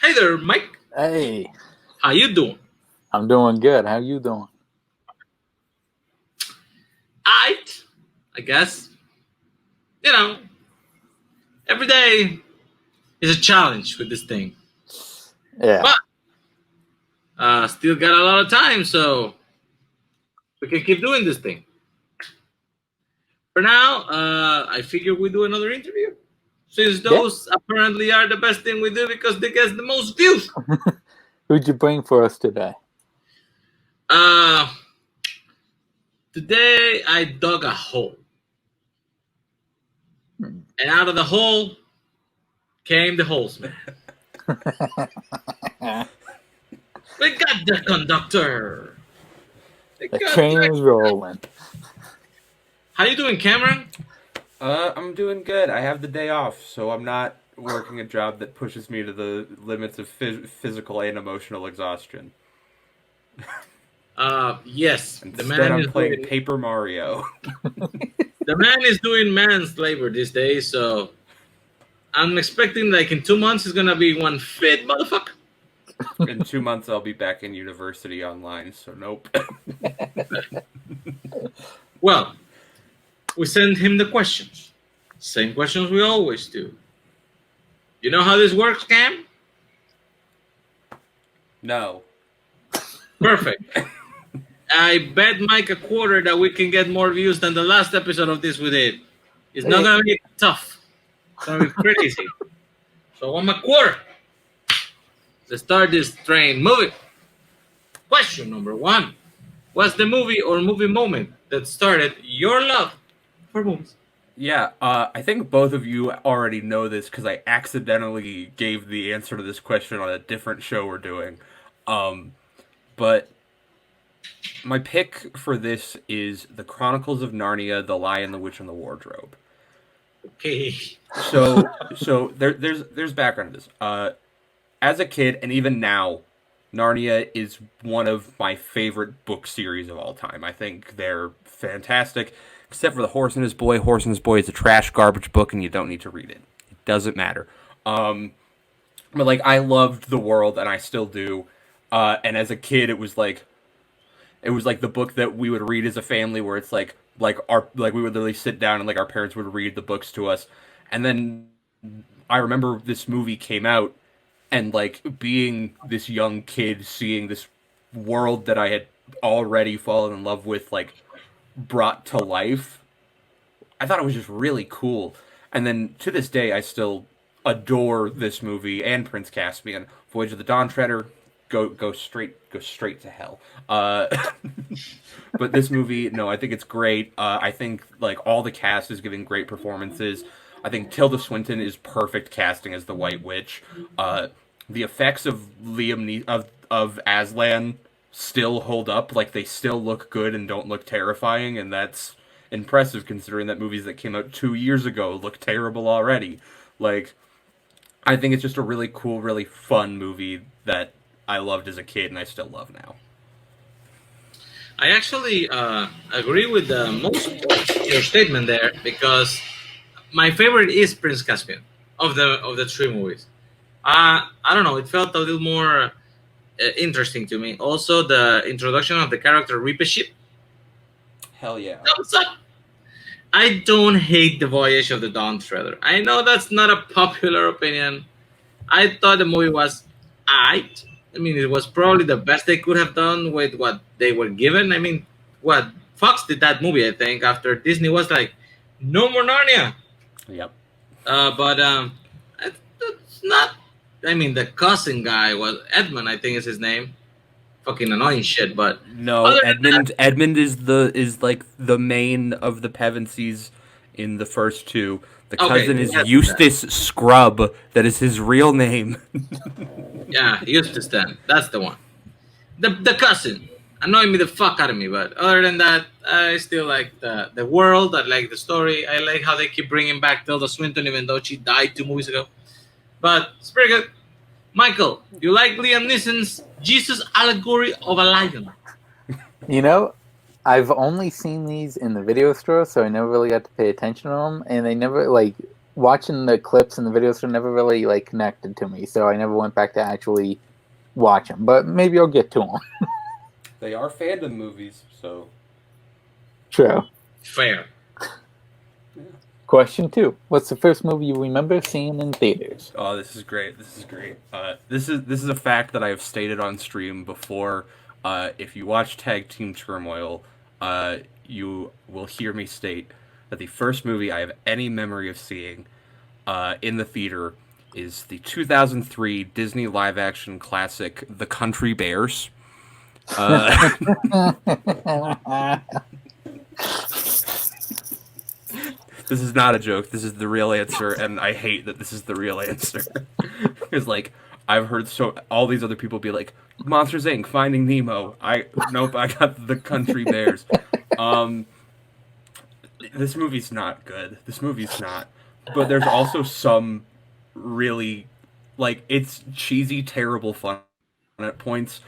Hey there, Mike. Hey, How you doing? I'm doing good. How you doing? I guess. You know, every day is a challenge with this thing. Yeah. But still got a lot of time, so we can keep doing this thing. For now, I figure we do another interview. Since Yeah. those apparently are the best thing we do because they get the most views. Who'd you bring for us today? Uh, Today I dug a hole. Hmm. And out of the hole came the Holzmann. We got the conductor. The train is rolling. How you doing, Cameron? I'm doing good. I have the day off, so I'm not working a job that pushes me to the limits of physical and emotional exhaustion. Yes, Instead, I'm playing Paper Mario. the man is doing man's labor these days, so I'm expecting like in 2 months he's gonna be one fit motherfucker. In 2 months, I'll be back in university online, so nope. Well, we send him the questions. Same questions we always do. You know how this works, Cam? No. Perfect. I bet Mike a quarter that we can get more views than the last episode of this we did. It's not gonna be tough. It's gonna be crazy. So I'm a quarter. Let's start this train moving. Question number one. What's the movie or movie moment that started your love for movies? Yeah, I think both of you already know this because I accidentally gave the answer to this question on a different show we're doing. But my pick for this is The Chronicles of Narnia, The Lion, the Witch, and the Wardrobe. Okay. So there's background to this. As a kid, and even now, Narnia is one of my favorite book series of all time. I think they're fantastic, except for The Horse and His Boy. Horse and His Boy is a trash garbage book, and you don't need to read it. It doesn't matter. But like I loved the world, and I still do. And as a kid, it was like the book that we would read as a family, where it's like we would literally sit down and like our parents would read the books to us. And then I remember this movie came out, and like being this young kid seeing this world that I had already fallen in love with like brought to life. I thought it was just really cool. And then to this day I still adore this movie and Prince Caspian. Voyage of the Dawn Treader, go straight to hell. But this movie, no, I think it's great. I think like all the cast is giving great performances. I think Tilda Swinton is perfect casting as the White Witch. The effects of of Aslan still hold up. Like they still look good and don't look terrifying, and that's impressive considering that movies that came out 2 years ago look terrible already. Like I think it's just a really cool, really fun movie that I loved as a kid and I still love now. I actually agree with most of your statement there because my favorite is Prince Caspian of the three movies. I don't know. It felt a little more interesting to me. Also, the introduction of the character Reapeship. Hell yeah. Thumbs up. I don't hate the Voyage of the Dawn Treader. I know that's not a popular opinion. I thought the movie was alright. I mean, it was probably the best they could have done with what they were given. I mean, what Fox did that movie, I think, after Disney was like, no more Narnia. Yep. But it's not. I mean, the cousin guy was Edmund, I think is his name. Fucking annoying shit, but no, Edmund is like the main of the Pevensies in the first two. The cousin is Eustace Scrub. That is his real name. Yeah, Eustace then. That's the one. The cousin. Annoying me the fuck out of me, but other than that, I still like the world. I like the story. I like how they keep bringing back Tilda Swinton, even though she died 2 movies ago. But it's pretty good. Michael, you like Liam Neeson's Jesus allegory of a lion? You know, I've only seen these in the video store, so I never really got to pay attention to them. And they never, like, watching the clips and the videos were never really like connected to me, so I never went back to actually watch them. But maybe I'll get to them. They are fandom movies, so True. Fair. Question 2: what's the first movie you remember seeing in theaters? Oh, this is great. This is great. This is a fact that I have stated on stream before. If you watch Tag Team Turmoil, you will hear me state that the first movie I have any memory of seeing in the theater is the 2003 Disney live-action classic, The Country Bears. This is not a joke. This is the real answer, and I hate that this is the real answer. Because, like, I've heard all these other people be like, Monsters Inc., Finding Nemo. Nope, I got The Country Bears. This movie's not good. This movie's not. But there's also some really, like, it's cheesy, terrible fun at points.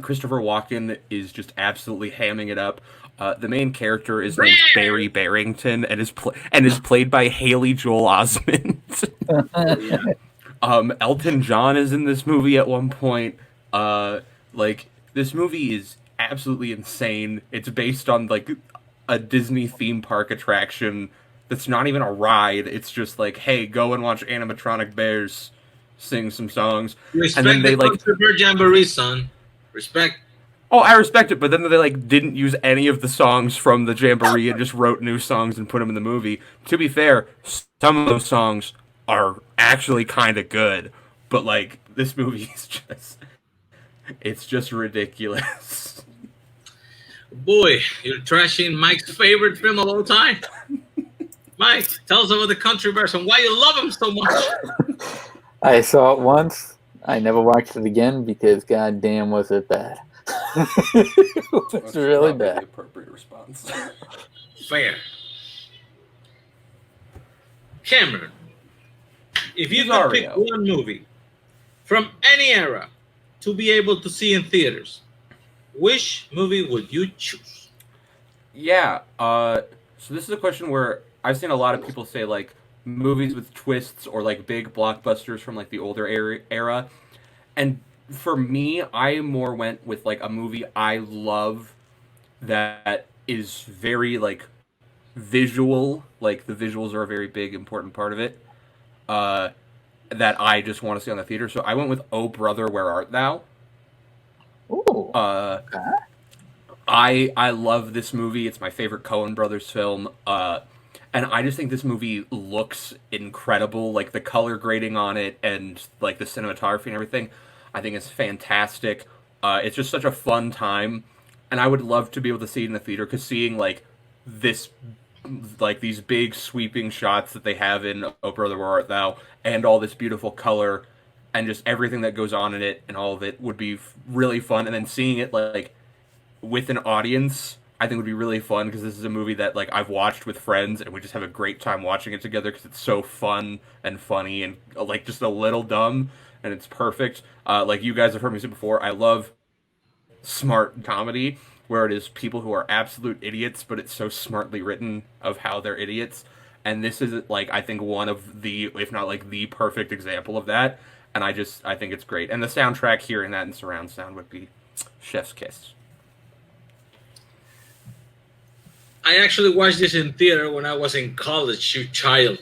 Christopher Walken is just absolutely hamming it up. The main character is named Barry Barrington and is played by Haley Joel Osment. Elton John is in this movie at one point. Like, this movie is absolutely insane. It's based on like a Disney theme park attraction that's not even a ride. It's just like, hey, go and watch animatronic bears sing some songs. Respect and then they like Bird Jamboree, son. Respect. Oh, I respect it, but then they like didn't use any of the songs from the Jamboree and just wrote new songs and put them in the movie. To be fair, some of those songs are actually kind of good, but like this movie is it's just ridiculous. Boy, you're trashing Mike's favorite film of all time. Mike, tell us about The Country Bears and why you love him so much. I saw it once. I never watched it again because goddamn was it bad. It's really bad. The appropriate response. Fair. Cameron, if you could Rosario. pick one movie from any era to be able to see in theaters, which movie would you choose? Yeah. So this is a question where I've seen a lot of people say like movies with twists or like big blockbusters from like the older era, and for me, I more went with like a movie I love that is very like visual. Like the visuals are a very big important part of it. That I just want to see on the theater. So I went with Oh Brother, Where Art Thou? Ooh. Okay. I love this movie. It's my favorite Coen Brothers film. And I just think this movie looks incredible. Like the color grading on it and like the cinematography and everything. I think it's fantastic. It's just such a fun time. And I would love to be able to see it in the theater because seeing like this, like these big sweeping shots that they have in Oh Brother, Where Art Thou? And all this beautiful color and just everything that goes on in it and all of it would be really fun. And then seeing it like with an audience, I think would be really fun because this is a movie that like I've watched with friends and we just have a great time watching it together because it's so fun and funny and like just a little dumb and it's perfect. Like you guys have heard me say before, I love smart comedy where it is people who are absolute idiots, but it's so smartly written of how they're idiots. And this is like I think one of the, if not like the perfect example of that. And I think it's great. And the soundtrack, hearing that in surround sound would be chef's kiss. I actually watched this in theater when I was in college, you child.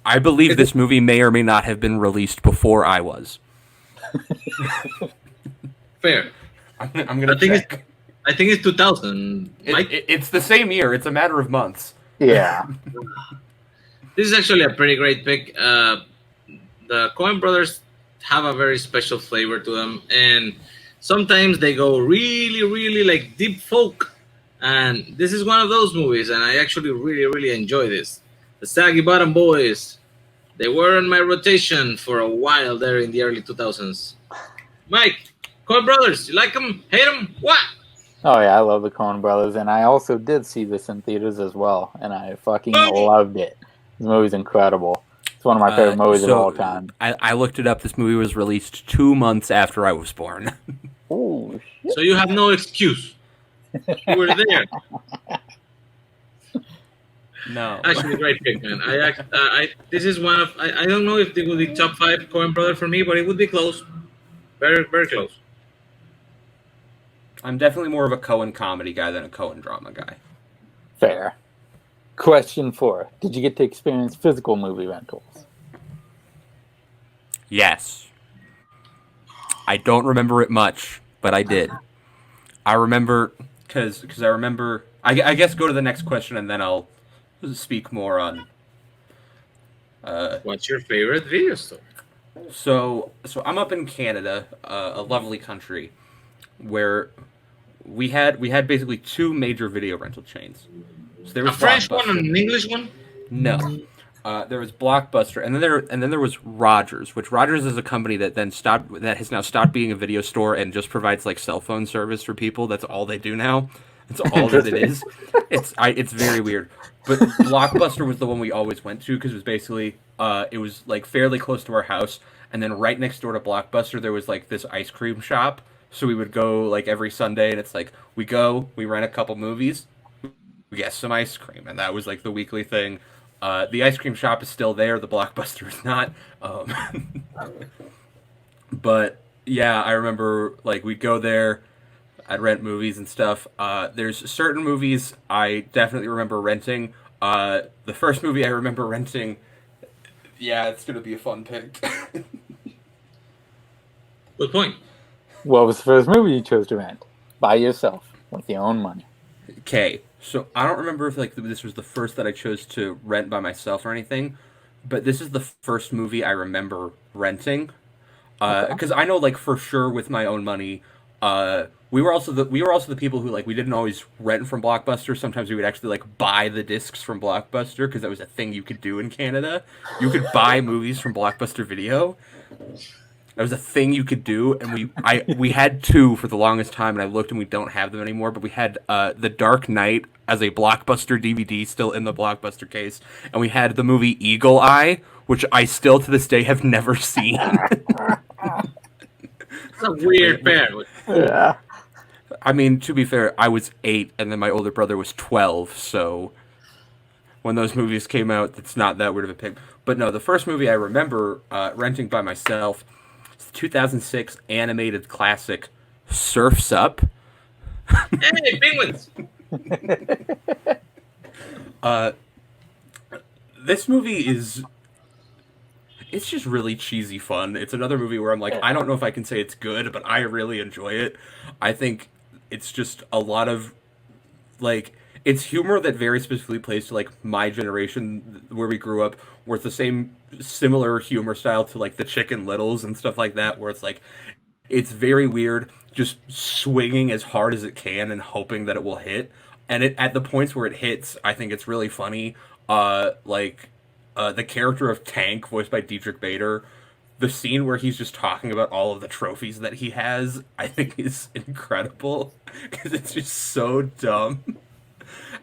I believe this movie may or may not have been released before I was. Fair. I'm going to check. I think it's 2000. It's the same year. It's a matter of months. Yeah. This is actually a pretty great pick. The Coen Brothers have a very special flavor to them, and sometimes they go really, really like deep folk. And this is one of those movies, and I actually really, really enjoy this. The Saggy Bottom Boys, they were on my rotation for a while there in the early 2000s. Mike, Coen Brothers, you like them? Hate them? What? Oh yeah, I love the Coen Brothers, and I also did see this in theaters as well, and I fucking loved it. This movie's incredible. It's one of my favorite movies of all time. I looked it up. This movie was released 2 months after I was born. Oh shit! So you have no excuse. You were there. No. Actually, great pick, man. This is one of I don't know if it would be top 5 Coen brother for me, but it would be close, very very close. I'm definitely more of a Coen comedy guy than a Coen drama guy. Fair. Question 4. Did you get to experience physical movie rentals? Yes. I don't remember it much, but I did. I remember because I remember. I guess go to the next question and then I'll speak more on. What's your favorite video store? So I'm up in Canada, a lovely country, where we had basically 2 major video rental chains. So there was A French Blockbuster. one and an English one? No. There was Blockbuster, and then there was Rogers, which Rogers is a company that has now stopped being a video store and just provides like cell phone service for people. That's all they do now. That's all that it is. It's very weird. But Blockbuster was the one we always went to because it was basically it was like fairly close to our house, and then right next door to Blockbuster there was like this ice cream shop. So we would go like every Sunday, and it's like we rent a couple movies, we get some ice cream, and that was like the weekly thing. The ice cream shop is still there. The Blockbuster is not. But yeah, I remember like we'd go there. I'd rent movies and stuff. There's certain movies I definitely remember renting. The first movie I remember renting, yeah, it's gonna be a fun pick. Good point. What was the first movie you chose to rent? By yourself, with your own money. Okay, so I don't remember if like this was the first that I chose to rent by myself or anything, but this is the first movie I remember renting. Because I know like for sure with my own money, we were also the people who like we didn't always rent from Blockbuster. Sometimes we would actually like buy the discs from Blockbuster because that was a thing you could do in Canada. You could buy movies from Blockbuster Video. That was a thing you could do, and we had 2 for the longest time, and I looked and we don't have them anymore, but we had The Dark Knight as a Blockbuster DVD still in the Blockbuster case, and we had the movie Eagle Eye, which I still to this day have never seen. It's a weird pair. Yeah. I mean, to be fair, I was 8, and then my older brother was 12, so when those movies came out, it's not that weird of a pick. But no, the first movie I remember renting by myself, 2006 animated classic Surf's Up. Hey, penguins! This movie it's just really cheesy fun. It's another movie where I'm like, I don't know if I can say it's good, but I really enjoy it. I think it's just a lot of like it's humor that very specifically plays to like my generation where we grew up, where it's the same similar humor style to like the Chicken Littles and stuff like that, where it's like it's very weird, just swinging as hard as it can and hoping that it will hit. And at the points where it hits, I think it's really funny. The character of Tank, voiced by Dietrich Bader, the scene where he's just talking about all of the trophies that he has, I think is incredible because it's just so dumb.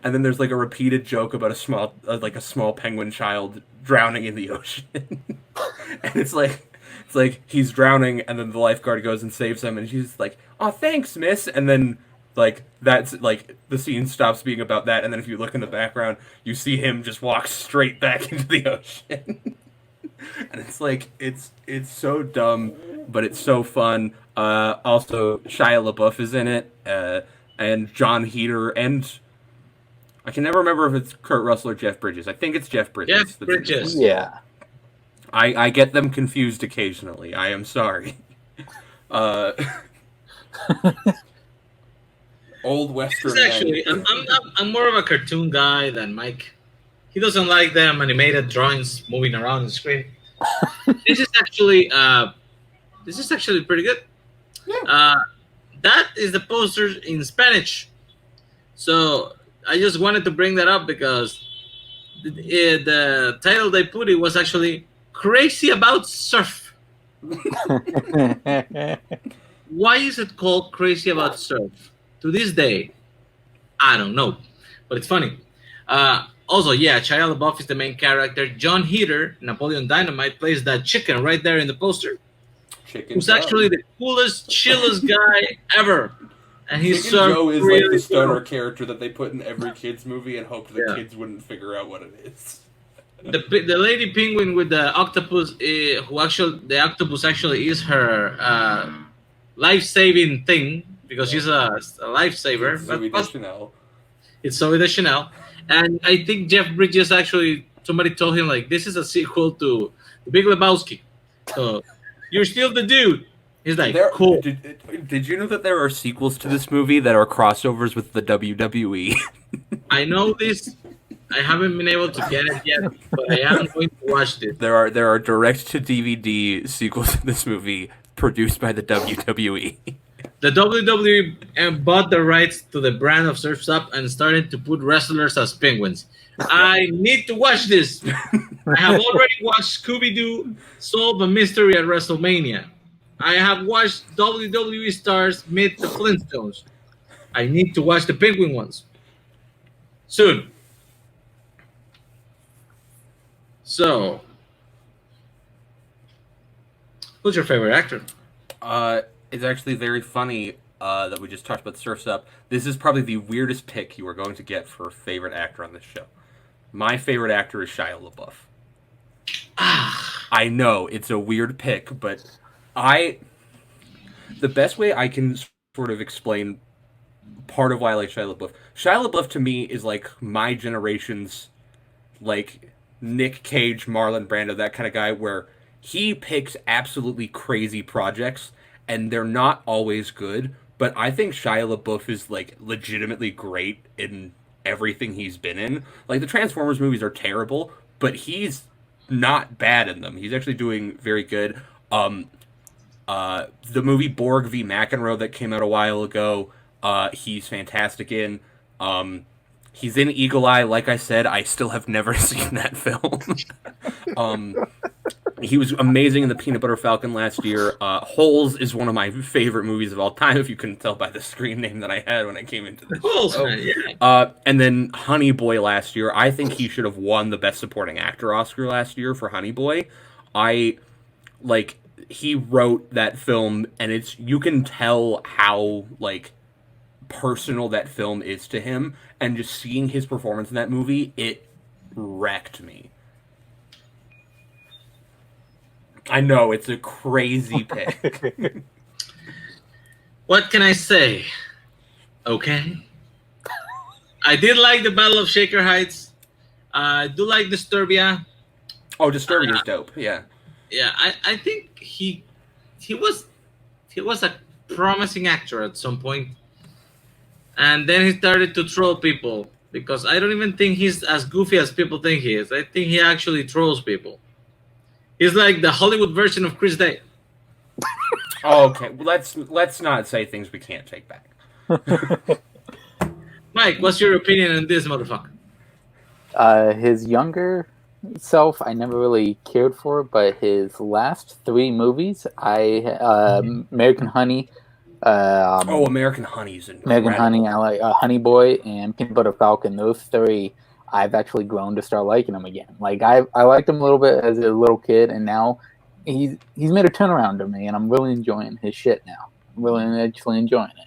And then there's like a repeated joke about a small penguin child drowning in the ocean, and it's like he's drowning, and then the lifeguard goes and saves him, and she's like, "Oh, thanks, miss," and then like that's like the scene stops being about that, and then if you look in the background, you see him just walk straight back into the ocean. And it's like it's so dumb, but it's so fun. Also, Shia LaBeouf is in it, and John Heder, and I can never remember if it's Kurt Russell or Jeff Bridges. I think it's Jeff Bridges. Jeff Bridges. Yeah. I get them confused occasionally. I am sorry. Old Western. Actually, I'm more of a cartoon guy than Mike. He doesn't like them animated drawings moving around the screen. This is actually pretty good. Yeah. That is the poster in Spanish. So I just wanted to bring that up because the title they put it was actually Crazy About Surf. Why is it called Crazy About Surf? To this day, I don't know, but it's funny. Also, yeah, Shia LaBeouf is the main character. John Heder, Napoleon Dynamite, plays that chicken right there in the poster. Who's actually the coolest, chillest guy ever. and he's Chicken so Joe is really like the stoner cool. character that they put in every kids movie and hoped the Yeah. kids wouldn't figure out what it is. The lady penguin with the octopus, the octopus actually is her life saving thing because she's a lifesaver. It's But Zooey Deschanel. it's Zoe Deschanel, and I think Jeff Bridges actually somebody told him like this is a sequel to The Big Lebowski, so you're still the dude. He's like, There, cool. did you know that there are sequels to this movie that are crossovers with the WWE? I know this. I haven't been able to get it yet, but I am going to watch this. There are direct to DVD sequels to this movie produced by the WWE. The WWE bought the rights to the brand of Surf's Up and started to put wrestlers as penguins. I need to watch this. I have already watched Scooby-Doo solve a mystery at WrestleMania. I have watched WWE stars meet the Flintstones. I need to watch the penguin ones. Soon. So, who's your favorite actor? It's actually very funny that we just talked about Surf's Up. This is probably the weirdest pick you are going to get for a favorite actor on this show. My favorite actor is Shia LaBeouf. I know, it's a weird pick, but the best way I can sort of explain part of why I like Shia LaBeouf to me is like my generation's like Nick Cage, Marlon Brando, that kind of guy where he picks absolutely crazy projects and they're not always good, but I think Shia LaBeouf is like legitimately great in everything he's been in. Like the Transformers movies are terrible, but he's not bad in them. He's actually doing very good. The movie Borg v. McEnroe that came out a while ago, he's fantastic in. He's in Eagle Eye. Like I said, I still have never seen that film. He was amazing in The Peanut Butter Falcon last year. Holes is one of my favorite movies of all time, if you couldn't tell by the screen name that I had when I came into this Holzmann, show. And then Honey Boy last year. I think he should have won the Best Supporting Actor Oscar last year for Honey Boy. He wrote that film, and you can tell how, like, personal that film is to him, and just seeing his performance in that movie, it wrecked me. I know, it's a crazy pick. What can I say? Okay. I did like the Battle of Shaker Heights. I do like Disturbia. Oh, Disturbia is dope. Yeah. Yeah, I think he was a promising actor at some point, and then he started to troll people because I don't even think he's as goofy as people think he is. I think he actually trolls people. He's like the Hollywood version of Chris Day. Oh, okay. Well, let's not say things we can't take back. Mike, what's your opinion on this motherfucker? His younger self, I never really cared for, but his last 3 movies, American Honey. American Honey's incredible. American Honey, I like Honey Boy and Peanut Butter Falcon. Those 3, I've actually grown to start liking them again. Like I liked him a little bit as a little kid, and now he's made a turnaround to me, and I'm really enjoying his shit now. I'm really actually enjoying it.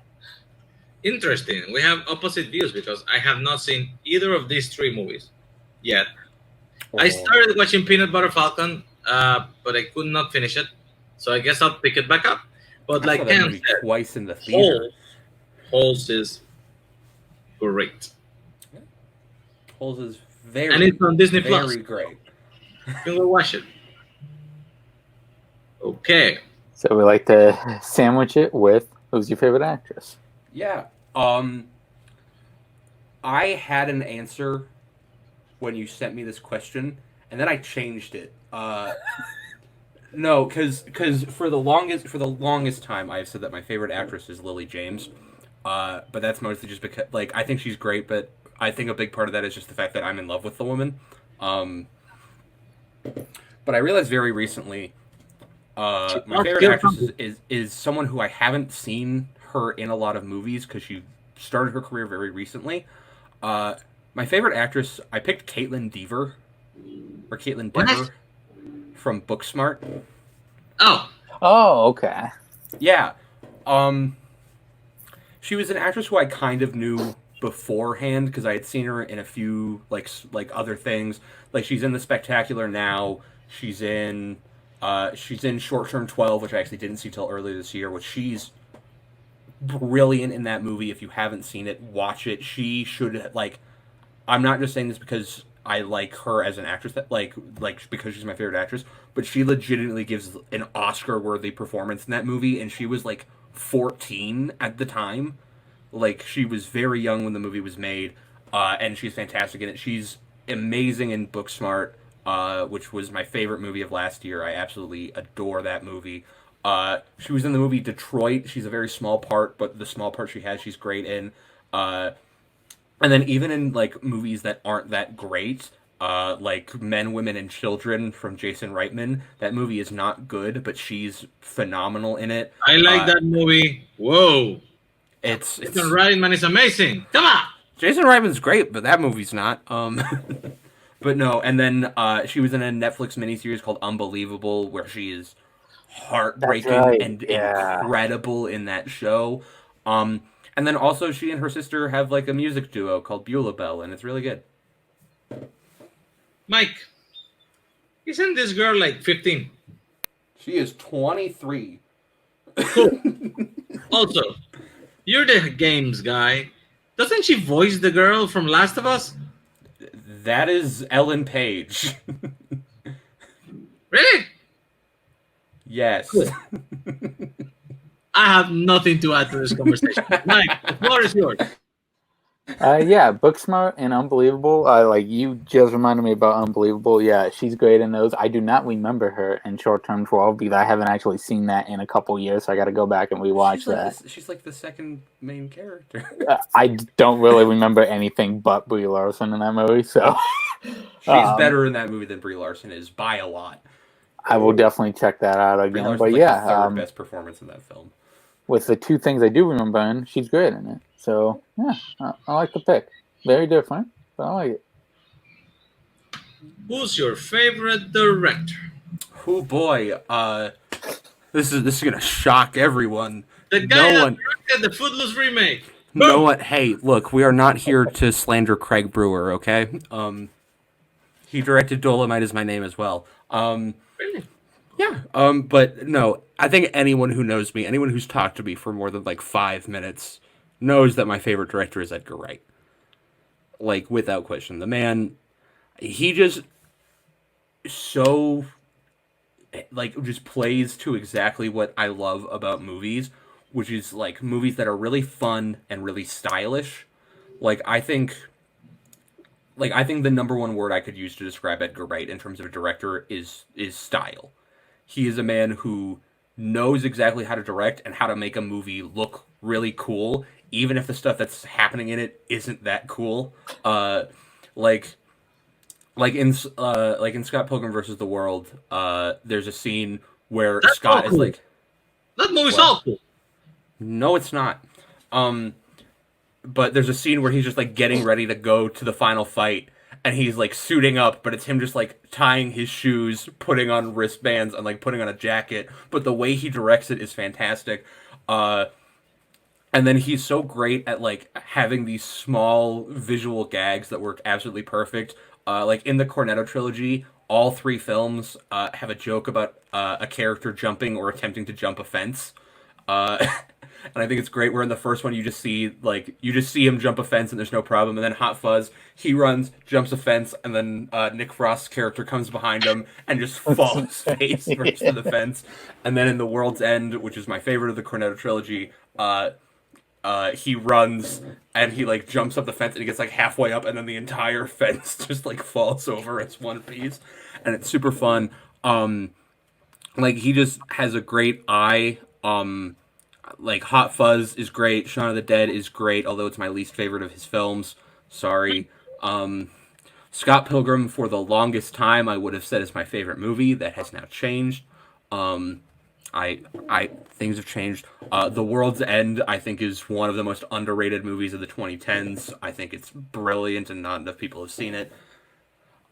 Interesting. We have opposite views because I have not seen either of these 3 movies yet. Oh. I started watching Peanut Butter Falcon, but I could not finish it, so I guess I'll pick it back up. But like Cam said, twice in the theater. Holes is great. Holes is very, and it's on Disney very Plus. great. You can go watch it. Okay. So we like to sandwich it with who's your favorite actress? Yeah. I had an answer when you sent me this question, and then I changed it. No, because for the longest time I've said that my favorite actress is Lily James, but that's mostly just because I think she's great, but I think a big part of that is just the fact that I'm in love with the woman. But I realized very recently, my favorite actress is someone who I haven't seen her in a lot of movies because she started her career very recently. My favorite actress, I picked Caitlin Dever from Booksmart. Oh, okay. Yeah. She was an actress who I kind of knew beforehand because I had seen her in a few like other things. Like she's in The Spectacular now. She's in Short Term 12, which I actually didn't see till earlier this year. Which she's brilliant in that movie. If you haven't seen it, watch it. She should like. I'm not just saying this because I like her as an actress, that like because she's my favorite actress, but she legitimately gives an Oscar-worthy performance in that movie, and she was like 14 at the time. Like she was very young when the movie was made, and she's fantastic in it. She's amazing in Booksmart, which was my favorite movie of last year. I absolutely adore that movie. She was in the movie Detroit. She's a very small part, but the small part she has, she's great in. And then even in like movies that aren't that great, like Men, Women, and Children from Jason Reitman, that movie is not good, but she's phenomenal in it. I like that movie. Whoa. It's Jason Reitman is amazing. Come on. Jason Reitman's great, but that movie's not. But no, and then she was in a Netflix miniseries called Unbelievable, where she is heartbreaking and incredible in that show. And then also she and her sister have like a music duo called Beulah Bell, and it's really good. Mike, isn't this girl like 15? She is 23. Cool. Also, you're the games guy. Doesn't she voice the girl from Last of Us? That is Ellen Page. Really? Yes. Cool. I have nothing to add to this conversation. Mike, the floor is yours. Yeah, Booksmart and Unbelievable. Like you just reminded me about Unbelievable. Yeah, she's great in those. I do not remember her in Short Term 12 because I haven't actually seen that in a couple years, so I got to go back and rewatch that. She's like the second main character. I don't really remember anything but Brie Larson in that movie, so she's better in that movie than Brie Larson is by a lot. I will definitely check that out again. Brie But like yeah, the third best performance in that film. With the two things I do remember in, she's great in it. So yeah, I like the pick. Very different, but I like it. Who's your favorite director? Oh boy, this is gonna shock everyone. The guy that directed the Footloose remake. No one. Hey, look, we are not here to slander Craig Brewer, okay? He directed Dolomite Is My Name as well. Really? Yeah. But no, I think anyone who knows me, anyone who's talked to me for more than like 5 minutes, knows that my favorite director is Edgar Wright. Like, without question. The man, he just so, like, just plays to exactly what I love about movies, which is, like, movies that are really fun and really stylish. I think the number one word I could use to describe Edgar Wright in terms of a director is style. He is a man who knows exactly how to direct and how to make a movie look really cool, even if the stuff that's happening in it isn't that cool. Like in Scott Pilgrim versus the World, there's a scene where that's Scott cool. is like, that movie's all cool. No, it's not. But there's a scene where he's just like getting ready to go to the final fight, and he's like suiting up, but it's him just like tying his shoes, putting on wristbands, and like putting on a jacket. But the way he directs it is fantastic. And then he's so great at like having these small visual gags that work absolutely perfect. Like in the Cornetto trilogy, all 3 films have a joke about a character jumping or attempting to jump a fence. And I think it's great where in the first one you just see him jump a fence and there's no problem, and then Hot Fuzz, he runs, jumps a fence, and then Nick Frost's character comes behind him and just falls face first to the fence. And then in The World's End, which is my favorite of the Cornetto trilogy, he runs and he like jumps up the fence and he gets like halfway up and then the entire fence just like falls over as one piece, and it's super fun. Like he just has a great eye. Like Hot Fuzz is great, Shaun of the Dead is great, although it's my least favorite of his films. Sorry. Scott Pilgrim, for the longest time, I would have said is my favorite movie. That has now changed. Things have changed. The World's End, I think, is one of the most underrated movies of the 2010s. I think it's brilliant, and not enough people have seen it.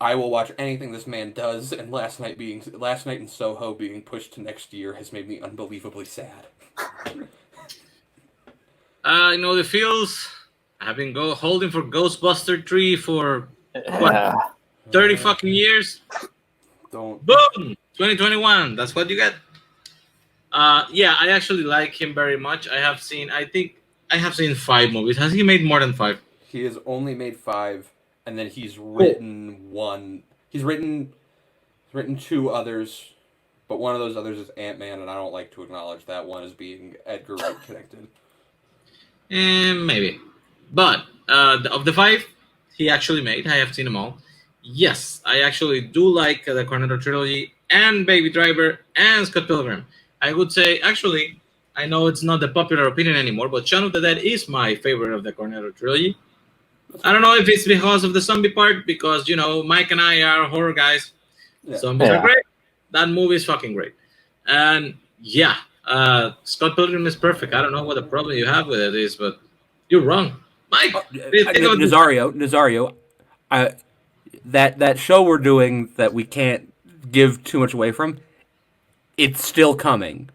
I will watch anything this man does, and Last Night in Soho being pushed to next year has made me unbelievably sad. I know the feels. I've been holding for Ghostbuster 3 for what, 30 fucking years. Don't. Boom! 2021. That's what you get. Yeah, I actually like him very much. I think I have seen 5 movies. Has he made more than 5? He has only made 5, and then he's written one. He's written 2 others, but one of those others is Ant-Man, and I don't like to acknowledge that one as being Edgar Wright connected. Maybe. But of the 5 he actually made, I have seen them all. Yes, I actually do like the Cornetto trilogy and Baby Driver and Scott Pilgrim. I would say, actually, I know it's not the popular opinion anymore, but Shaun of the Dead is my favorite of the Cornetto trilogy. I don't know if it's because of the zombie part, because, Mike and I are horror guys. Yeah. Zombies are great. That movie is fucking great. And yeah, Scott Pilgrim is perfect. I don't know what the problem you have with it is, but you're wrong. Mike, Nazario, that show we're doing that we can't give too much away from, it's still coming.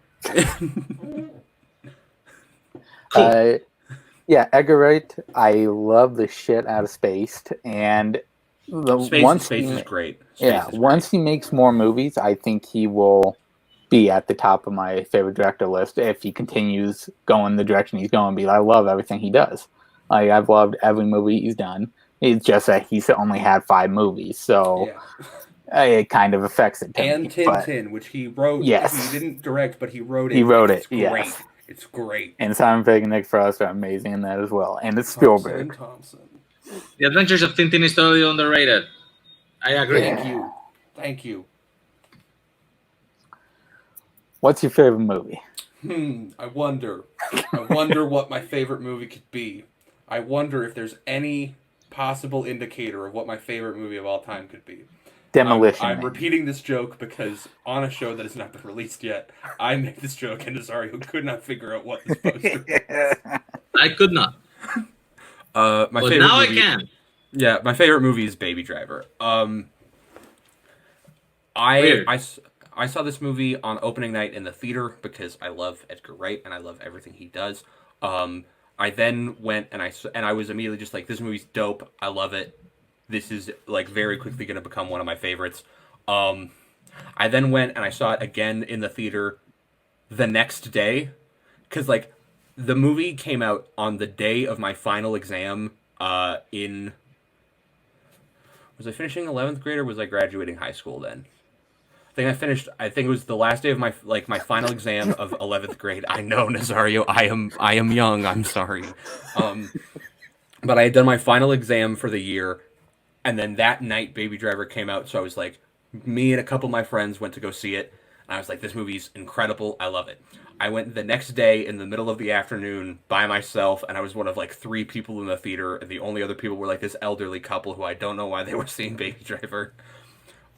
Cool. Yeah, Edgar Wright, I love the shit out of Spaced, and Space is great. Once he makes more movies, I think he will be at the top of my favorite director list if he continues going the direction he's going. Because I love everything he does. Like, I've loved every movie he's done. It's just that he's only had 5 movies, so it kind of affects it. And Tintin, which he wrote. Yes, he didn't direct, but he wrote it. He wrote it. It's great. Yes. It's great. And Simon Pegg and Nick Frost are amazing in that as well. And it's Spielberg. Thompson. The Adventures of Tintin is totally underrated. I agree. Thank you. What's your favorite movie? I wonder what my favorite movie could be. I wonder if there's any possible indicator of what my favorite movie of all time could be. Demolition. I'm repeating this joke because on a show that has not been released yet, I made this joke and Nazario could not figure out what this poster was. I could not. But now movie, I can. Yeah, my favorite movie is Baby Driver. I saw this movie on opening night in the theater because I love Edgar Wright and I love everything he does. I then went and I was immediately just like, this movie's dope. I love it. This is like very quickly going to become one of my favorites. I then went and I saw it again in the theater the next day because like the movie came out on the day of my final exam. Was I finishing 11th grade or was I graduating high school then? I think it was the last day of my final exam of 11th grade. I know, Nazario, I am young. I'm sorry. But I had done my final exam for the year. And then that night, Baby Driver came out, so I was like, me and a couple of my friends went to go see it, and I was like, this movie's incredible, I love it. I went the next day in the middle of the afternoon by myself, and I was one of like 3 people in the theater, and the only other people were like this elderly couple who I don't know why they were seeing Baby Driver.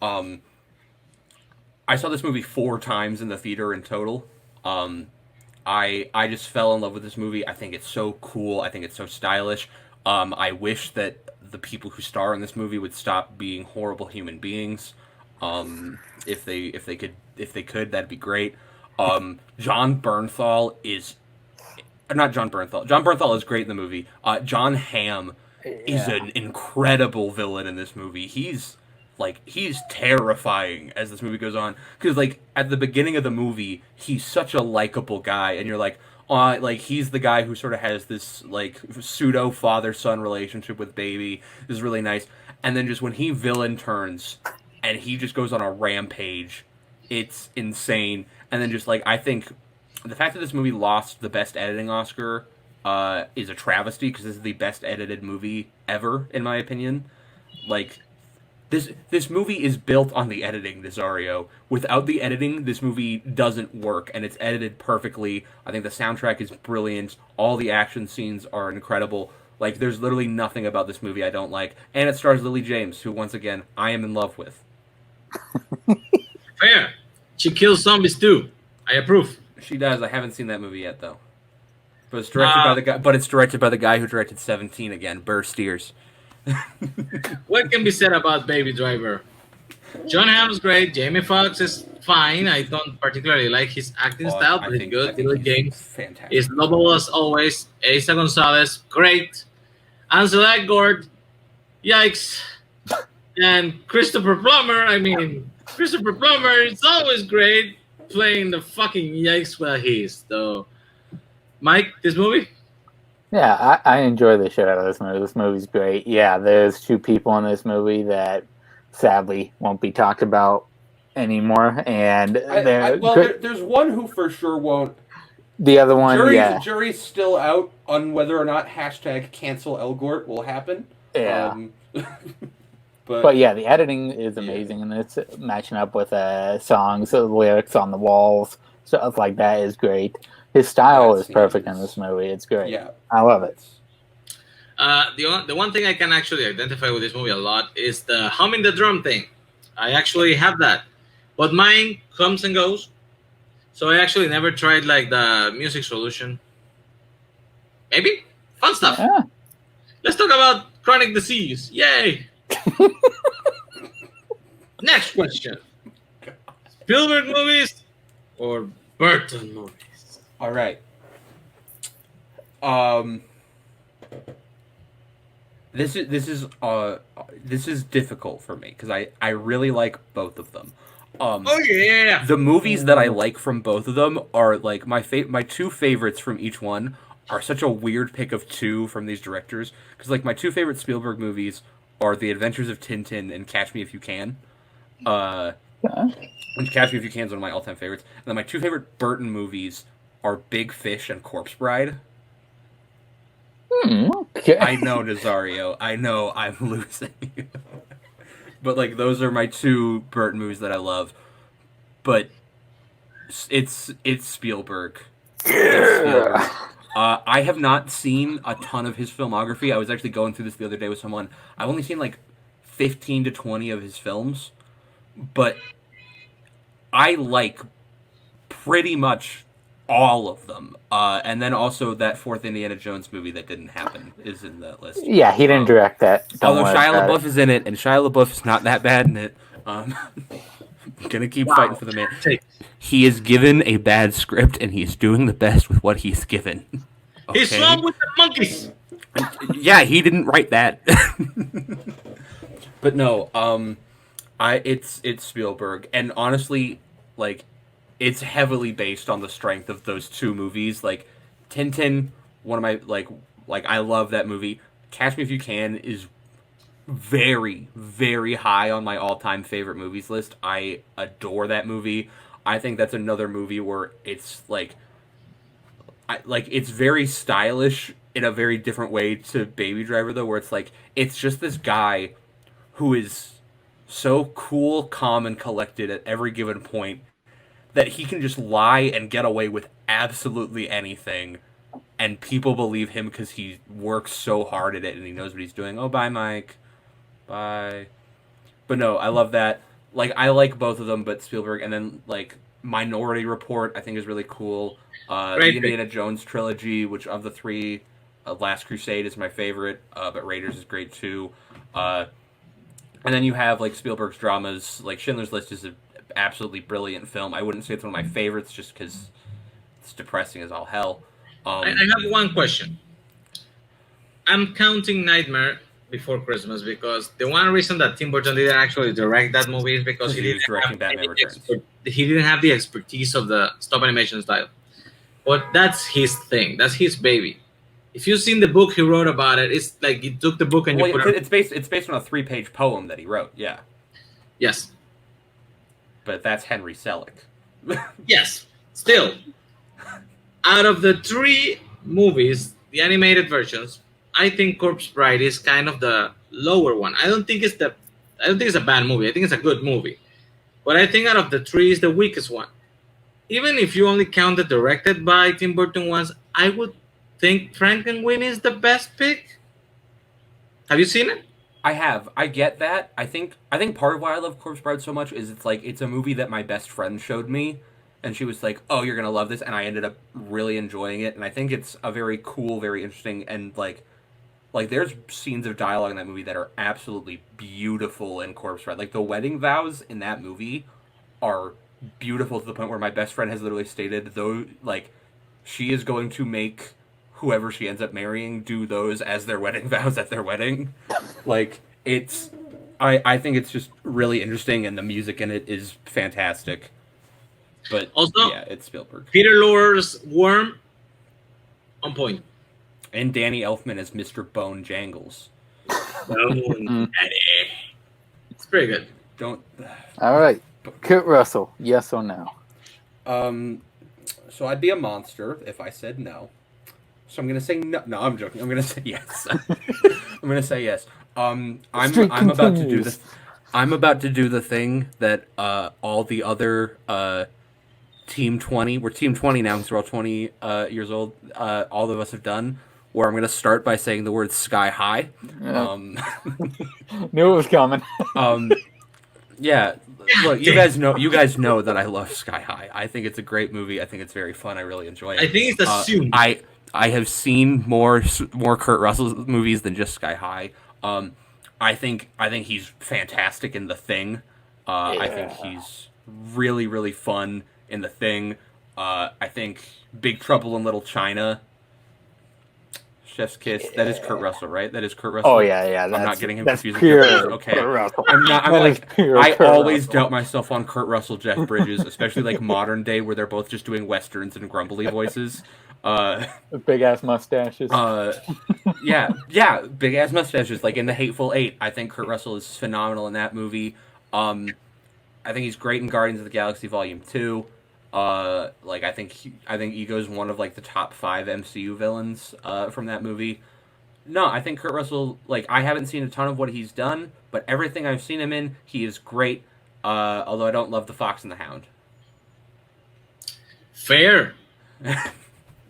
I saw this movie 4 times in the theater in total. I just fell in love with this movie. I think it's so cool. I think it's so stylish. I wish that the people who star in this movie would stop being horrible human beings. If they could, that'd be great. Jon Bernthal is great in the movie. John Hamm is an incredible villain in this movie. He's terrifying as this movie goes on because like at the beginning of the movie he's such a likable guy and you're like, he's the guy who sort of has this like pseudo father-son relationship with Baby. This is really nice. And then just when he villain turns and he just goes on a rampage, it's insane. And then just like, I think the fact that this movie lost the best editing Oscar is a travesty because this is the best edited movie ever, in my opinion. Like, This movie is built on the editing, Nazario. Without the editing, this movie doesn't work, and it's edited perfectly. I think the soundtrack is brilliant. All the action scenes are incredible. Like, there's literally nothing about this movie I don't like. And it stars Lily James, who, once again, I am in love with. Fair. She kills zombies, too. I approve. She does. I haven't seen that movie yet, though. But it's directed by the guy who directed 17 again, Burr Steers. What can be said about Baby Driver? John Hamm's great. Jamie Foxx is fine. I don't particularly like his acting Oh, style, I but he's think good. Billy he's James fantastic. is lovable as always. Asa Gonzalez, great. Ansel Elgort, yikes. And Christopher Plummer, I mean, Christopher Plummer is always great playing the fucking yikes where he is. So, Mike, this movie? Yeah, I enjoy the shit out of this movie. This movie's great. Yeah, there's two people in this movie that sadly won't be talked about anymore, and There's one who for sure won't. the other one, yeah, Jury's still out on whether or not hashtag cancel Elgort will happen. yeah. But But yeah, the editing is amazing, and it's matching up with songs, the lyrics on the walls, stuff like that is great. His style is perfect in this movie. It's great. Yeah, I love it. The one thing I can actually identify with this movie a lot is the humming the drum thing. I actually have that, but mine comes and goes. So I actually never tried like the music solution. Maybe fun stuff. Yeah. Let's talk about chronic disease. Yay! Next question: Spielberg movies or Burton movies? All right. This is difficult for me because I really like both of them. Oh yeah. The movies that I like from both of them are like my two favorites from each one are such a weird pick of two from these directors because like my two favorite Spielberg movies are The Adventures of Tintin and Catch Me If You Can. And Catch Me If You Can is one of my all-time favorites. And then my two favorite Burton movies are Big Fish and Corpse Bride. Okay. I know, Nazario. I know I'm losing you. But like those are my two Burton movies that I love. But it's Spielberg. It's Spielberg. I have not seen a ton of his filmography. I was actually going through this the other day with someone. I've only seen like 15 to 20 of his films. But I like pretty much all of them. And then also that fourth Indiana Jones movie that didn't happen is in that list. Yeah, he didn't direct that. Although Shia LaBeouf is in it, and Shia LaBeouf is not that bad in it. I'm gonna keep fighting for the man. He is given a bad script, and he's doing the best with what he's given. Okay? He's wrong with the monkeys. Yeah, he didn't write that. But no, it's Spielberg, and honestly, like, it's heavily based on the strength of those two movies. Like, Tintin, one of my like I love that movie. Catch Me If You Can is very, very high on my all-time favorite movies list. I adore that movie. I think that's another movie where it's like it's very stylish in a very different way to Baby Driver, though, where it's like it's just this guy who is so cool, calm, and collected at every given point that he can just lie and get away with absolutely anything, and people believe him because he works so hard at it and he knows what he's doing. Oh, bye, Mike. Bye. But no, I love that. Like, I like both of them, but Spielberg, and then, like, Minority Report, I think is really cool. The Indiana Jones trilogy, which of the three, Last Crusade is my favorite, but Raiders is great too. And then you have, like, Spielberg's dramas. Like, Schindler's List is an absolutely brilliant film. I wouldn't say it's one of my favorites just because it's depressing as all hell. I have one question. I'm counting Nightmare Before Christmas because the one reason that Tim Burton didn't actually direct that movie is because he didn't directing Batman Returns. He didn't have the expertise of the stop animation style. But that's his thing. That's his baby. If you've seen the book he wrote about it, it's like he took the book and you put it. It's based on a 3-page poem that he wrote. Yeah. Yes. But that's Henry Selick. Yes. Still, out of the three movies, the animated versions, I think Corpse Bride is kind of the lower one. I don't think it's a bad movie. I think it's a good movie. But I think out of the three is the weakest one. Even if you only count the directed by Tim Burton ones, I would think Frankenweenie is the best pick. Have you seen it? I have. I get that. I think part of why I love Corpse Bride so much is it's a movie that my best friend showed me, and she was like, "Oh, you're gonna love this," and I ended up really enjoying it. And I think it's a very cool, very interesting, and like there's scenes of dialogue in that movie that are absolutely beautiful in Corpse Bride. Like the wedding vows in that movie are beautiful to the point where my best friend has literally stated, though, like, she is going to make whoever she ends up marrying do those as their wedding vows at their wedding. Like, it's... I think it's just really interesting, and the music in it is fantastic. But, Also, yeah, it's Spielberg. Peter Lorre's Worm, on point. And Danny Elfman as Mr. Bone Jangles. It's pretty good. Don't... All right. Kurt Russell, yes or no? So I'd be a monster if I said no. So I'm gonna say no. No, I'm joking. I'm gonna say yes. I'm gonna say yes. I'm about to do this. I'm about to do the thing that all the other Team 20. We're Team 20 now because we're all 20 years old. All of us have done. Where I'm gonna start by saying the word sky high. Yeah. Knew it was coming. Yeah. Look, you guys know that I love Sky High. I think it's a great movie. I think it's very fun. I really enjoy it. I think it's assumed. I have seen more Kurt Russell movies than just Sky High. I think he's fantastic in The Thing. I think he's really, really fun in The Thing. I think Big Trouble in Little China. Chef's Kiss. That is Kurt Russell, right? That is Kurt Russell. Oh yeah. I'm not getting him that's confused. Pure Okay. Kurt Russell. I always doubt myself on Kurt Russell, Jeff Bridges, especially like modern day where they're both just doing westerns and grumbly voices. Big ass mustaches. Yeah, big ass mustaches. Like in The Hateful Eight, I think Kurt Russell is phenomenal in that movie. I think he's great in Guardians of the Galaxy Volume 2. I think Ego's one of like the top 5 MCU villains from that movie. No, I think Kurt Russell, like, I haven't seen a ton of what he's done, but everything I've seen him in, he is great. Although I don't love The Fox and the Hound. Fair.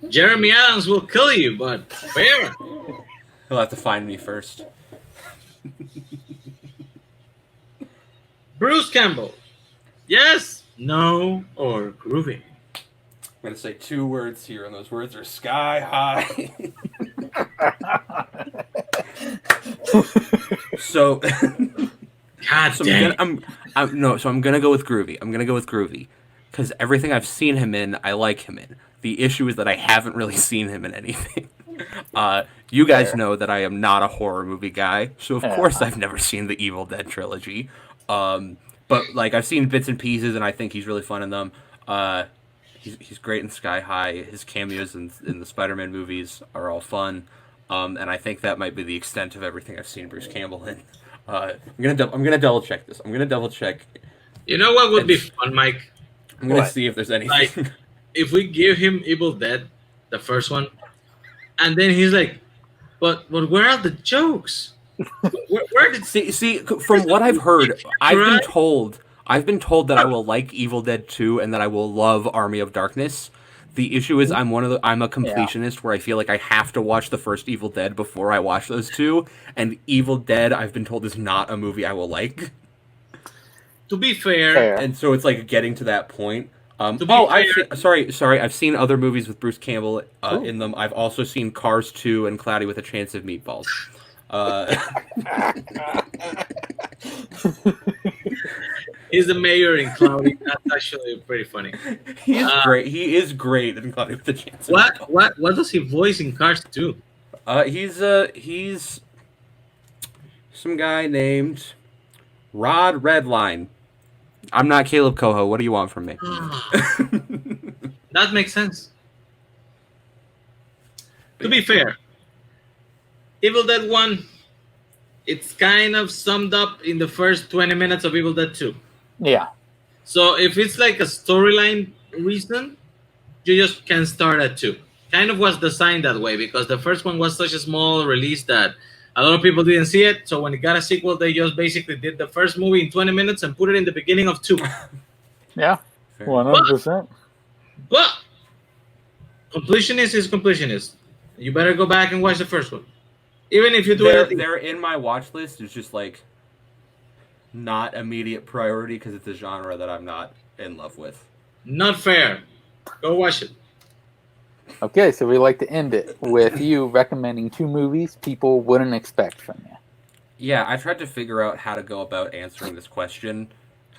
Jeremy Adams will kill you, but fair. He'll have to find me first. Bruce Campbell. Yes, no, or Groovy. I'm going to say 2 words here, and those words are sky high. So, God damn. I'm going to go with Groovy. I'm going to go with Groovy. Because everything I've seen him in, I like him in. The issue is that I haven't really seen him in anything. You guys know that I am not a horror movie guy, so of course I've never seen the Evil Dead trilogy. But like I've seen bits and pieces, and I think he's really fun in them. He's great in Sky High. His cameos in the Spider-Man movies are all fun, and I think that might be the extent of everything I've seen Bruce Campbell in. I'm gonna double check this. I'm gonna double check. You know what would be fun, Mike? I'm gonna see if there's anything. Like, if we give him Evil Dead, the first one, and then he's like, "But where are the jokes? Where did see from what I've heard, I've been told that I will like Evil Dead 2 and that I will love Army of Darkness. The issue is I'm a completionist where I feel like I have to watch the first Evil Dead before I watch those 2, and Evil Dead I've been told is not a movie I will like. To be fair, and so it's like getting to that point. Sorry, I've seen other movies with Bruce Campbell in them. I've also seen Cars 2 and Cloudy with a Chance of Meatballs. He's the mayor in Cloudy. That's actually pretty funny. He is great. He is great in Cloudy with a Chance of Meatballs. What does he voice in Cars 2? He's some guy named Rod Redline. I'm not Caleb Coho. What do you want from me? That makes sense. To be fair, Evil Dead 1, it's kind of summed up in the first 20 minutes of Evil Dead 2. Yeah. So if it's like a storyline reason, you just can start at 2. Kind of was designed that way because the first one was such a small release that a lot of people didn't see it. So when it got a sequel, they just basically did the first movie in 20 minutes and put it in the beginning of 2. Yeah, 100%. But completionist is completionist. You better go back and watch the first one. Even if you do it. They're in my watch list. It's just like not immediate priority because it's a genre that I'm not in love with. Not fair. Go watch it. Okay, so we like to end it with you recommending 2 movies people wouldn't expect from you. Yeah, I tried to figure out how to go about answering this question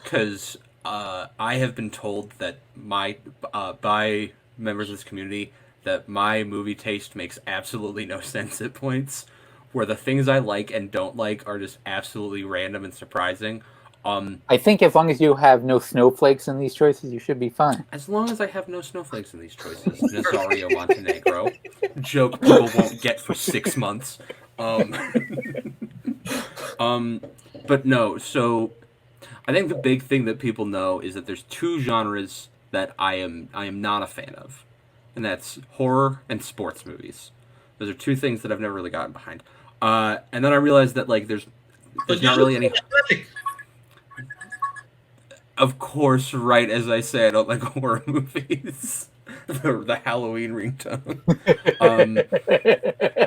because I have been told that my by members of this community that my movie taste makes absolutely no sense at points, where the things I like and don't like are just absolutely random and surprising. I think as long as you have no snowflakes in these choices, you should be fine. As long as I have no snowflakes in these choices, Nazario Montenegro, joke people won't get for 6 months. But no, so I think the big thing that people know is that there's two genres that I am not a fan of, and that's horror and sports movies. Those are two things that I've never really gotten behind. And then I realized that like there's not really any. Of course, right as I say, I don't like horror movies. the Halloween ringtone.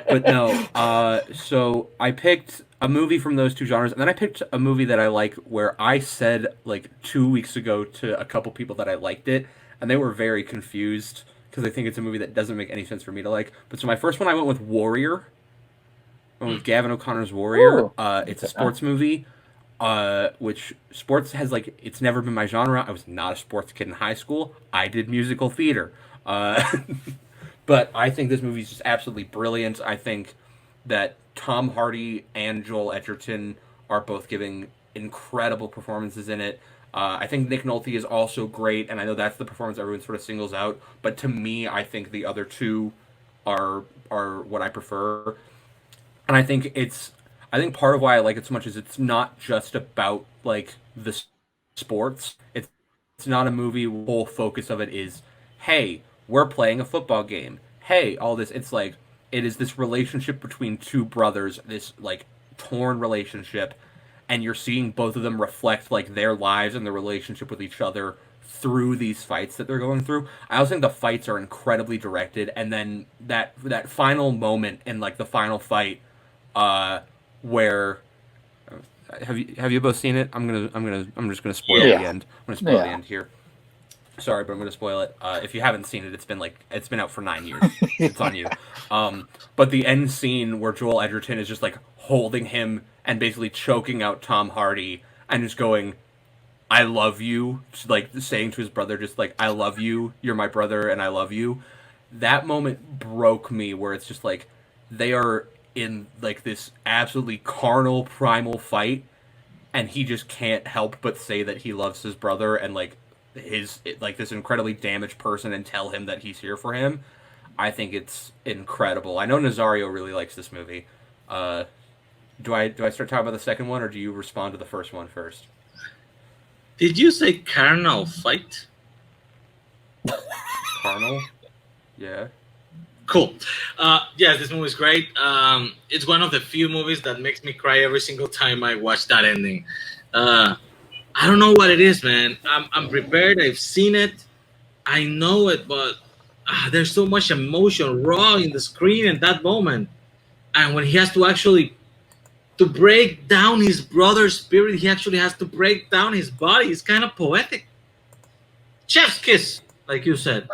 But no, so I picked a movie from those two genres, and then I picked a movie that I like where I said like 2 weeks ago to a couple people that I liked it, and they were very confused because they think it's a movie that doesn't make any sense for me to like. But so my first one, I went with Warrior. I went with Gavin O'Connor's Warrior. It's a sports movie. Which sports has like it's never been my genre. I was not a sports kid in high school. I did musical theater, but I think this movie is just absolutely brilliant. I think that Tom Hardy and Joel Edgerton are both giving incredible performances in it. I think Nick Nolte is also great, and I know that's the performance everyone sort of singles out. But to me, I think the other two are what I prefer, and I think part of why I like it so much is it's not just about like the sports. It's not a movie. The whole focus of it is, hey, we're playing a football game. Hey, all this. It's like it is this relationship between two brothers, this like torn relationship, and you're seeing both of them reflect like their lives and their relationship with each other through these fights that they're going through. I also think the fights are incredibly directed, and then that final moment in like the final fight, where have you both seen it? I'm just gonna spoil the end. I'm gonna spoil the end here. Sorry, but I'm gonna spoil it. If you haven't seen it, it's been out for 9 years. It's on you. But the end scene where Joel Edgerton is just like holding him and basically choking out Tom Hardy and just going, "I love you," just like saying to his brother, just like, "I love you. You're my brother, and I love you." That moment broke me, where it's just like they are in like this absolutely carnal primal fight, and he just can't help but say that he loves his brother and like this incredibly damaged person, and tell him that he's here for him. I think it's incredible. I know Nazario really likes this movie. Do I start talking about the second one, or do you respond to the first one first? Did you say carnal fight? Carnal? Yeah. Cool. Yes, this movie is great. It's one of the few movies that makes me cry every single time I watch that ending. I don't know what it is, man. I'm prepared. I've seen it. I know it, but there's so much emotion raw in the screen in that moment. And when he has to actually to break down his brother's spirit, he actually has to break down his body. It's kind of poetic. Chef's kiss, like you said.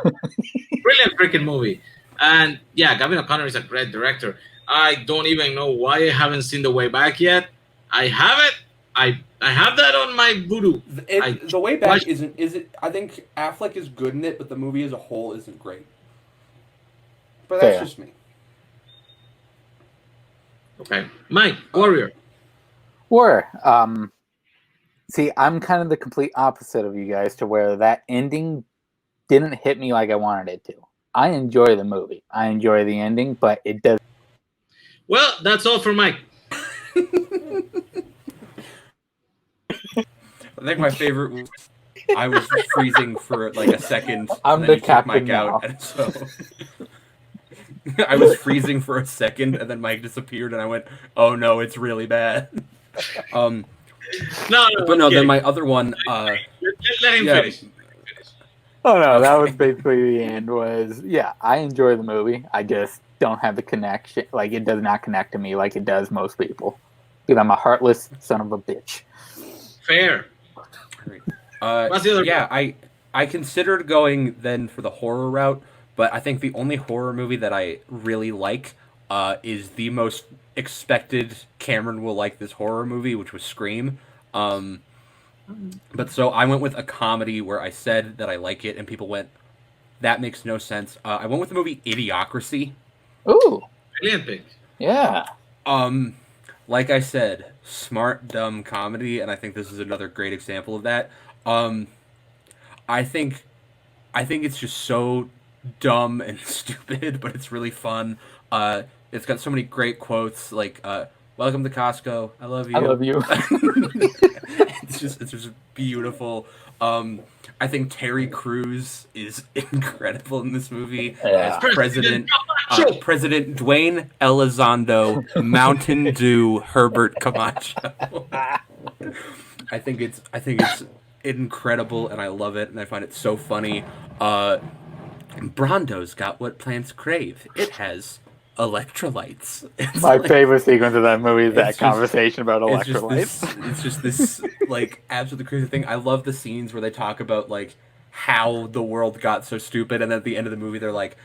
Brilliant freaking movie. And yeah, Gavin O'Connor is a great director. I don't even know why I haven't seen The Way Back yet. I have it. I have that on my voodoo. The Way Back isn't. Is it? I think Affleck is good in it, but the movie as a whole isn't great. But that's just me. Okay, Mike, Warrior. See, I'm kind of the complete opposite of you guys, to where that ending didn't hit me like I wanted it to. I enjoy the movie. I enjoy the ending, but it does. Well, that's all for Mike. I think my favorite was I was freezing for like a second. I'm and the then captain Mike now. out, and so I was freezing for a second, and then Mike disappeared, and I went, "Oh no, it's really bad." No, but no. Then my other one. Let him finish. Oh no, that was basically the end. I enjoy the movie. I just don't have the connection. Like, it does not connect to me like it does most people. Because I'm a heartless son of a bitch. Fair. What's the other? Yeah, I considered going then for the horror route, but I think the only horror movie that I really like is the most expected Cameron will like this horror movie, which was Scream. But so I went with a comedy where I said that I like it, and people went, "That makes no sense." I went with the movie Idiocracy. Ooh, Brilliant pick. yeah. Like I said, smart, dumb comedy, and I think this is another great example of that. I think, I think it's just so dumb and stupid, but it's really fun. It's got so many great quotes, like "Welcome to Costco, I love you." I love you. It's just beautiful. I think Terry Crews is incredible in this movie Yeah. as President Dwayne Elizondo Mountain Dew Herbert Camacho. I think it's incredible, and I love it, and I find it so funny. Brondo's got what plants crave. It has electrolytes. It's My like- favorite sequence of that movie is that It's just- conversation about it's just electrolytes. it's just this like absolutely crazy thing. I love the scenes where they talk about like how the world got so stupid, and then at the end of the movie they're like,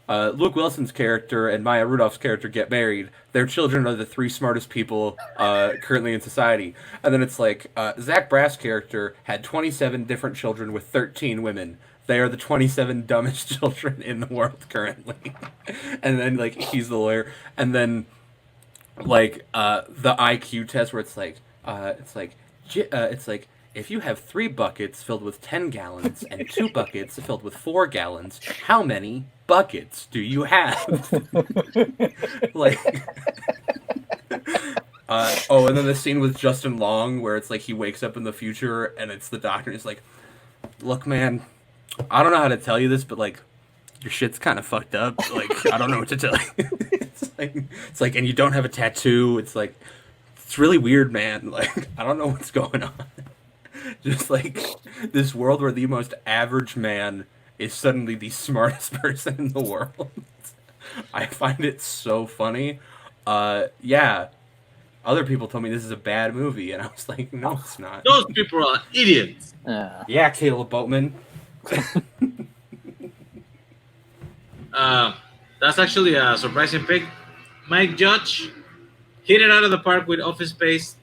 Luke Wilson's character and Maya Rudolph's character get married. Their children are the three smartest people currently in society. And then it's like Zach Braff's character had 27 different children with 13 women. They are the 27 dumbest children in the world currently. And then like he's the lawyer, and then like the IQ test where it's like if you have 3 buckets filled with 10 gallons and 2 buckets filled with 4 gallons, how many buckets do you have? Like and then the scene with Justin Long where it's like he wakes up in the future and it's the doctor and he's like, "Look, man, I don't know how to tell you this, but like your shit's kind of fucked up. Like I don't know what to tell you." It's like, and you don't have a tattoo. It's like, it's really weird, man. Like I don't know what's going on. Just like this world where the most average man is suddenly the smartest person in the world. I find it so funny. Yeah. Other people told me this is a bad movie, and I was like, no, it's not. Those people are idiots. Yeah. Yeah, Caleb Boatman. That's actually a surprising pick. Mike Judge hit it out of the park with Office Space.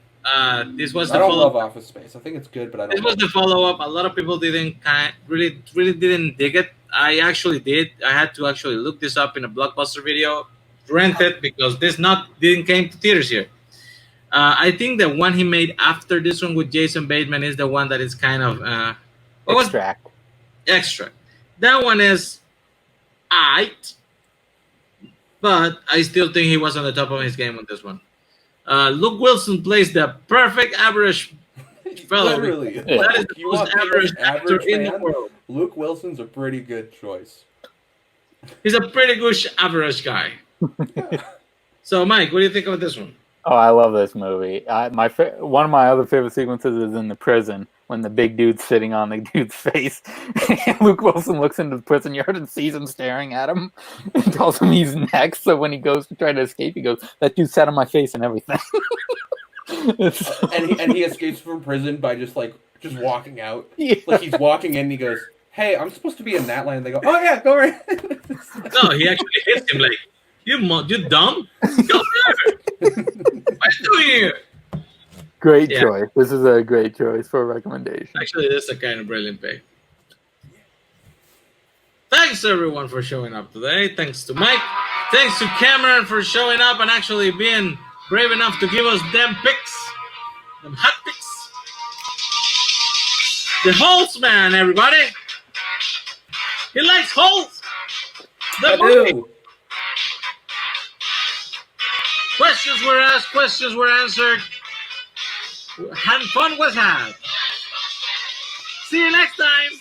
This was the follow-up. Office Space. I think it's good, but I This was the follow-up. A lot of people didn't really didn't dig it. I actually did. I had to actually look this up in a Blockbuster video, rent it because this didn't came to theaters here. I think the one he made after this one with Jason Bateman is the one that is kind of Extract. Extra. That one is aight, but I still think he was on the top of his game with this one. Luke Wilson plays the perfect average fellow. Literally. That is the You most want the average most actor average in the man? world. Luke Wilson's a pretty good choice. He's a pretty good average guy. So, Mike, what do you think of this one? Oh, I love this movie. One of my other favorite sequences is in the prison when the big dude's sitting on the dude's face. And Luke Wilson looks into the prison yard and sees him staring at him and tells him he's next. So when he goes to try to escape, he goes, "That dude sat on my face and everything." And he escapes from prison by just walking out. Yeah. Like he's walking in and he goes, "Hey, I'm supposed to be in that line." And they go, "Oh yeah, go right." No, he actually hits him like, you dumb? Go there! What are you doing here? Great Yeah. choice. This is a great choice for a recommendation. Actually, this is a kind of brilliant pick. Thanks everyone for showing up today. Thanks to Mike. Thanks to Cameron for showing up and actually being brave enough to give us them picks. Them hot picks. The Holzmann, everybody. He likes Holz. The movie. Questions were asked, questions were answered, and fun was had. See you next time.